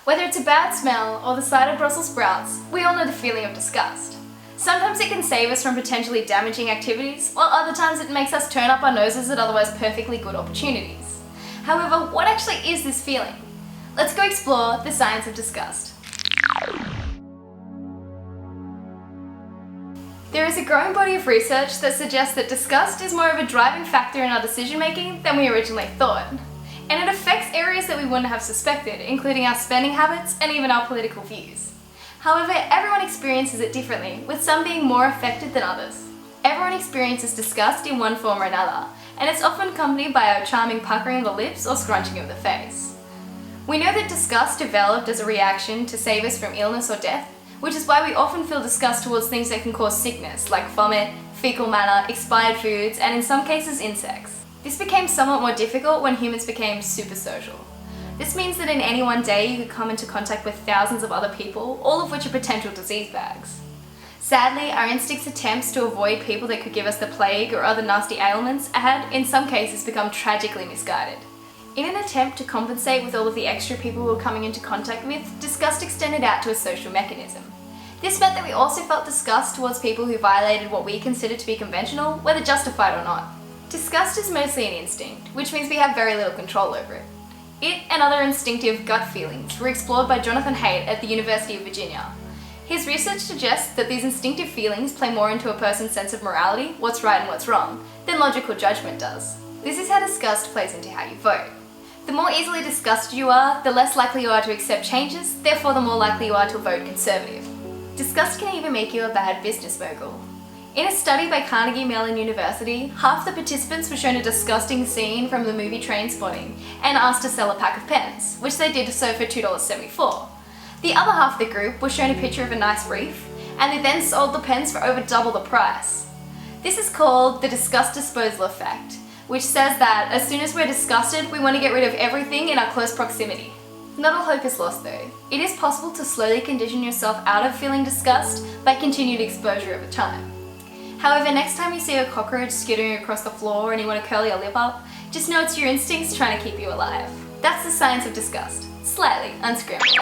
Whether it's a bad smell or the sight of Brussels sprouts, we all know the feeling of disgust. Sometimes it can save us from potentially damaging activities, while other times it makes us turn up our noses at otherwise perfectly good opportunities. However, what actually is this feeling? Let's go explore the science of disgust. There is a growing body of research that suggests that disgust is more of a driving factor in our decision making than we originally thought. And it affects areas that we wouldn't have suspected, including our spending habits and even our political views. However, everyone experiences it differently, with some being more affected than others. Everyone experiences disgust in one form or another, and it's often accompanied by a charming puckering of the lips or scrunching of the face. We know that disgust developed as a reaction to save us from illness or death, which is why we often feel disgust towards things that can cause sickness, like vomit, fecal matter, expired foods, and in some cases insects. This became somewhat more difficult when humans became super social. This means that in any one day you could come into contact with thousands of other people, all of which are potential disease bags. Sadly, our instincts attempts to avoid people that could give us the plague or other nasty ailments had, in some cases, become tragically misguided. In an attempt to compensate with all of the extra people we were coming into contact with, disgust extended out to a social mechanism. This meant that we also felt disgust towards people who violated what we considered to be conventional, whether justified or not. Disgust is mostly an instinct, which means we have very little control over it. It and other instinctive gut feelings were explored by Jonathan Haidt at the University of Virginia. His research suggests that these instinctive feelings play more into a person's sense of morality, what's right and what's wrong, than logical judgment does. This is how disgust plays into how you vote. The more easily disgusted you are, the less likely you are to accept changes, therefore the more likely you are to vote conservative. Disgust can even make you a bad business mogul. In a study by Carnegie Mellon University, half the participants were shown a disgusting scene from the movie Trainspotting and asked to sell a pack of pens, which they did so for $2.74. The other half of the group was shown a picture of a nice reef, and they then sold the pens for over double the price. This is called the disgust disposal effect, which says that as soon as we're disgusted, we want to get rid of everything in our close proximity. Not all hope is lost though. It is possible to slowly condition yourself out of feeling disgust by continued exposure over time. However, next time you see a cockroach skittering across the floor and you want to curl your lip up, just know it's your instincts trying to keep you alive. That's the science of disgust. Slightly unscrambled.